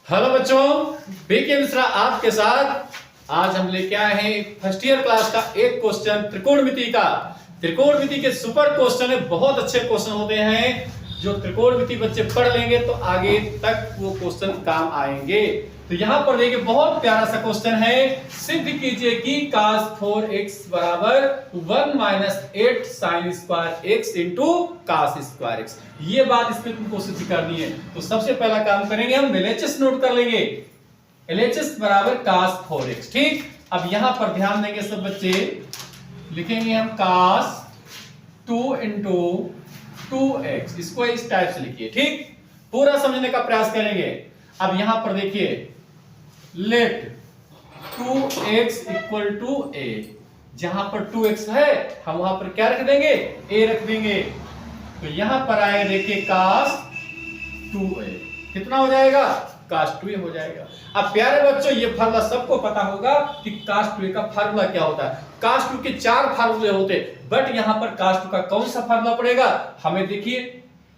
Hello बच्चों, BK Mishra आपके साथ। आज हम लेके आए हैं फर्स्ट ईयर क्लास का एक क्वेश्चन त्रिकोणमिति का। त्रिकोणमिति के सुपर क्वेश्चन है, बहुत अच्छे क्वेश्चन होते हैं। जो त्रिकोणमिति बच्चे पढ़ लेंगे तो आगे तक वो क्वेश्चन काम आएंगे। तो यहाँ पर देखिए बहुत प्यारा सा क्वेश्चन है। सिद्ध कीजिए कि cos 4x बराबर 1 minus 8 sine square x into cos square x। ये बात इसमें तुमको सिद्ध करनी है। तो सबसे पहला काम करेंगे, हम LHS नोट कर लेंगे। LHS बराबर cos 4x। ठीक, अब यहां पर ध्यान देंगे सब बच्चे, लिखेंगे हम cos 2 इंटू 2x। इसको इस टाइप से लिखिए। ठीक, पूरा समझने का प्रयास करेंगे। अब यहां पर देखिए, late 2x equal to a। जहां पर 2x है हम वहां पर क्या रख देंगे, a रख देंगे। तो यहां पर आए देखिए cos 2a, कितना हो जाएगा, cos 2a हो जाएगा। अब प्यारे बच्चों, ये फार्मूला सबको पता होगा कि cos 2a का फार्मूला क्या होता है। cos 2 के 4 फार्मूले होते, बट यहां पर cos 2 का कौन सा फार्मूला पड़ेगा, हमें देखिए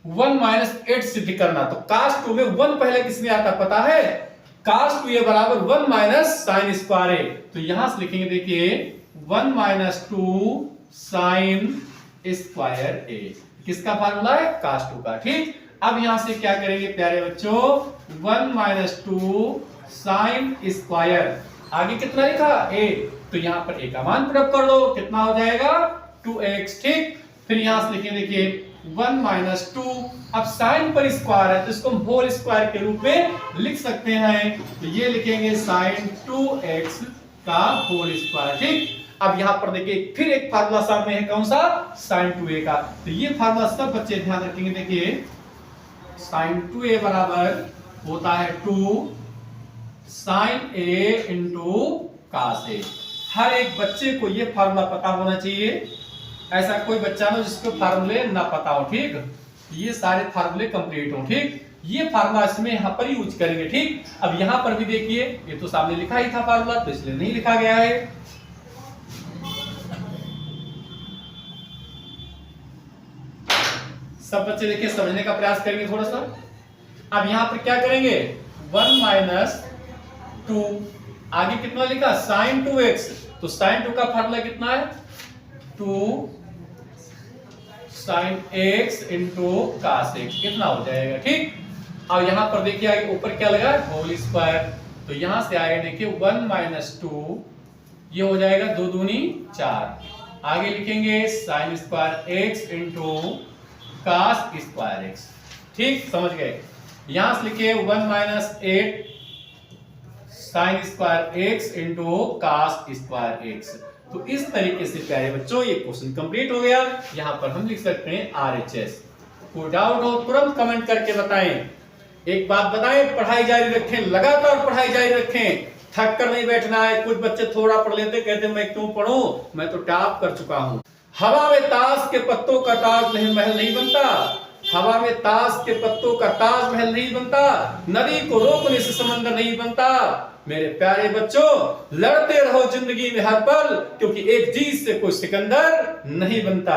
1 माइनस 8 सिद्ध करना। तो cos 2 में 1 पहले किसमें आता पता है, cos 2a बराबर 1 माइनस साइन स्क्वायर a। तो यहां से लिखेंगे देखिए 1 माइनस 2 साइन स्क्वायर a। किसका फार्मूला है, cos 2 का। ठीक, अब यहां से क्या करेंगे प्यारे बच्चों, 1 माइनस 2 साइन स्क्वायर, आगे कितना लिखा a, तो यहां पर a का मान प्रयोग कर दो, कितना हो जाएगा 2x। ठीक, फिर यहां से लिखेंगे देखिए 1 माइनस 2, अब साइन पर स्क्वायर है तो इसको हम होल स्क्वायर के रूप में लिख सकते हैं। तो ये लिखेंगे साइन 2x का होल स्क्वायर। ठीक, अब यहां पर देखिए फिर एक फार्मूला सामने है, कौन सा, साइन 2a का। तो ये फार्मूला सब बच्चे ध्यान रखेंगे। देखिए साइन 2a बराबर होता है 2 sine a into cos a। हर एक बच्चे को ये फार्मूला पता होना चाहिए, ऐसा कोई बच्चा ना जिसको फार्मूले ना पता हो। ठीक, ये सारे फार्मूले कंप्लीट हो। ठीक, ये फार्मूला इसमें यहां पर यूज करेंगे। ठीक, अब यहां पर भी देखिए, ये तो सामने लिखा ही था फार्मूला, तो इसलिए नहीं लिखा गया है। सब बच्चे देखिए समझने का प्रयास करेंगे थोड़ा सा। अब यहां पर क्या करेंगे, 1 माइनस 2, आगे कितना लिखा साइन 2x, तो साइन 2 का फार्मूला कितना है, 2 sine x into cos x, कितना हो जाएगा। ठीक, और यहां पर देखिए आगे ऊपर क्या लगा, होल स्क्वायर। तो यहां से आएगा देखिए 1 माइनस 2, ये हो जाएगा 2 दूनी 4, आगे लिखेंगे sine square x into cos square x। ठीक, समझ गए। यहां से लिखिए 1 minus 8 sine square x into cos square x। तो इस तरीके से प्यारे बच्चों ये क्वेश्चन कंप्लीट हो गया। यहां पर हम लिख सकते हैं RHS। कोई डाउट हो तुरंत कमेंट करके बताएं। एक बात बताएं, पढ़ाई जारी रखें, लगातार पढ़ाई जारी रखें, थक कर नहीं बैठना है। कुछ बच्चे थोड़ा पढ़ लेते, कहते मैं क्यों पढ़ूं, मैं तो टॉप कर चुका हूं। हवा में ताश के पत्तों का ताज महल नहीं बनता, हवा में ताश के पत्तों का ताज महल नहीं बनता, नदी को रोकने से समंदर नहीं बनता। मेरे प्यारे बच्चों, लड़ते रहो जिंदगी में हर पल, क्योंकि एक जीत से कोई सिकंदर नहीं बनता।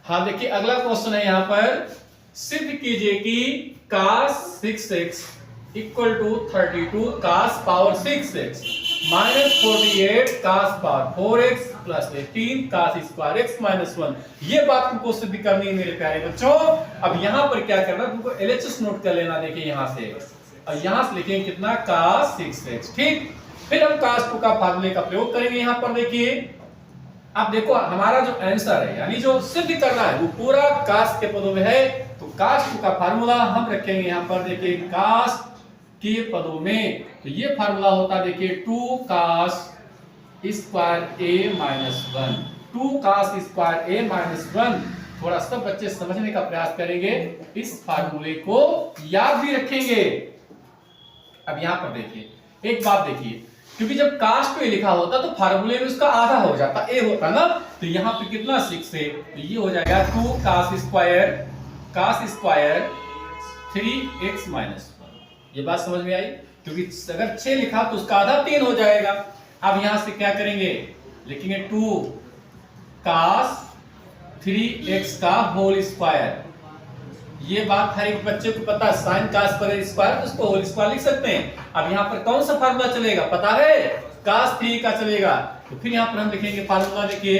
हाँ देखिए अगला क्वेश्चन है, यहां पर सिद्ध कीजिए कि cos 6x equal to 32 cos power 6x minus 48 cos power 4x plus 18 cos square x minus 1। ये बात तुमको सिद्ध करनी है मेरे प्यारे बच्चों। अब यहां पर क्या करना, तुमको LHS नोट कर लेना। देखिए यहां से और यहां से लिखेंगे कितना, cos 6x। ठीक, फिर हम cos 2 का फार्मूले का प्रयोग करेंगे। यहां पर देखिए, अब देखो हमारा जो आंसर है, यानी जो सिद्ध करना है, वो पूरा cos के पदों में है। तो cos 2 का फार्मूला हम रखेंगे यहां पर, देखिए cos के पदों में। तो ये फार्मूला होता है देखिए 2 cos square a minus 1, 2 cos square a minus 1। थोड़ा सब बच्चे समझने का प्रयास करेंगे, इस फार्मूले को याद भी रखेंगे। अब यहां पर देखिए एक बात देखिए, क्योंकि जब cos 2a लिखा होता तो फार्मूले में उसका आधा हो जाता, a होता ना। तो यहां पे कितना 6 है, तो ये हो जाएगा 2 cos स्क्वायर 3x माइनस 1। ये बात समझ में आई, क्योंकि अगर 6 लिखा तो उसका आधा 3 हो जाएगा। अब यहां से क्या करेंगे, लिखेंगे 2 cos 3x का होल स्क्वायर, ये बात हर एक बच्चे को पता है, साइन कास पर स्क्वायर तो उसको होल स्क्वायर लिख सकते हैं। अब यहाँ पर कौन सा फार्मूला चलेगा पता है, कास 3 का चलेगा। तो फिर यहाँ पर हम लिखेंगे फार्मूला, देखिए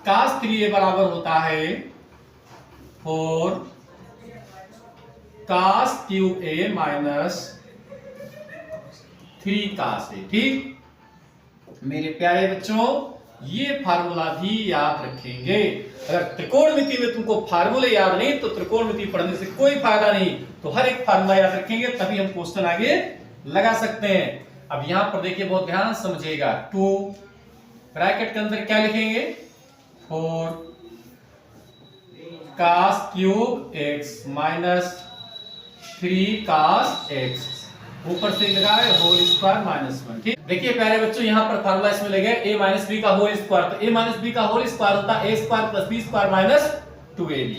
कास 3a बराबर होता है 4 cos cube a minus 3 cos a। ठीक मेरे प्यारे बच्चों, ये फार्मूला भी याद रखेंगे। अगर त्रिकोणमिति में तुमको फार्मूले याद नहीं तो त्रिकोणमिति पढ़ने से कोई फायदा नहीं। तो हर एक फार्मूला याद रखेंगे तभी हम क्वेश्चन आगे लगा सकते हैं। अब यहां पर देखिए बहुत ध्यान समझिएगा, 2 ब्रैकेट के अंदर क्या लिखेंगे 4 कास क्यूब x माइनस 3 कास x, ऊपर से लिखा है होल स्क्वायर माइनस 1। ठीक देखिए प्यारे बच्चों, यहाँ पर फार्मूला इसमें लगे a माइनस बी का होल स्क्वायर, तो a माइनस बी का होल स्क्वायर होता है a square plus b square minus 2ab।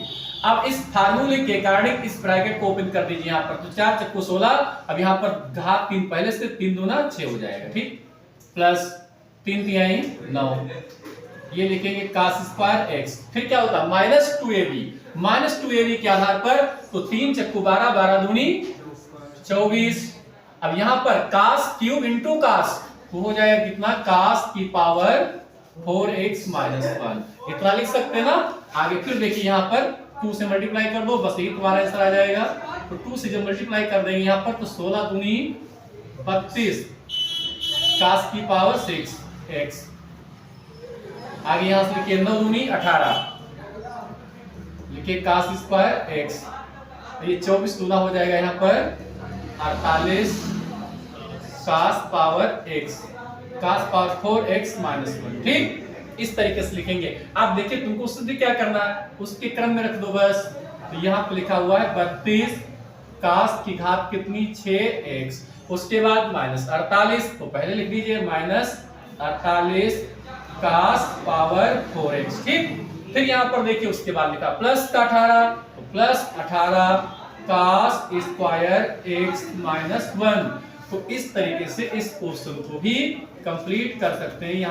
अब इस फार्मूले के अकॉर्डिंग इस ब्रैकेट को ओपन कर दीजिए यहाँ पर, तो 4 चक्कू 16। अब यहाँ पर घात 3 पहले से 3 दूना 6 हो जाएगा। ठीक प्लस 3 तिहाई 9, ये लिखेंगे कास स्क्वायर x, फिर क्या होता है माइनस 2ab। माइनस 2ab के आधार पर तो 3 चक्कू 12, 12 दूनी 24। अब यहाँ पर कास क्यूब इंटू कास तो हो जाएगा कितना, कास की पावर 4x माइनस 1, इतना लिख सकते हैं ना। आगे फिर देखिए यहाँ पर 2 से मल्टीप्लाई कर दो, बस यही तुम्हारा आंसर आ जाएगा। तो 2 से जब मल्टीप्लाई कर देंगे यहाँ पर तो 16 दूनी 32 कास की पावर 6x। आगे यहाँ से लिखिए 9 दूनी 18, लिखिए कास स्क्वायर x, तो ये 24 दूना हो जाएगा यहाँ पर 48 कास पावर x, कास पावर 4x माइनस 1। ठीक इस तरीके से लिखेंगे। आप देखिए तुमको उससे क्या करना है, उसके क्रम में रख दो बस। तो यहाँ पे लिखा हुआ है 32 कास की घात कितनी 6x, उसके बाद माइनस 48, तो पहले लिख दीजिए माइनस 48 कास पावर 4x। ठीक फिर यहाँ पर देखिए उसके बाद लिखा प्लस का 18, तो plus 18 cos square x minus 1। तो इस तरीके से इस क्वेश्चन को भी कंप्लीट कर सकते हैं। यहाँ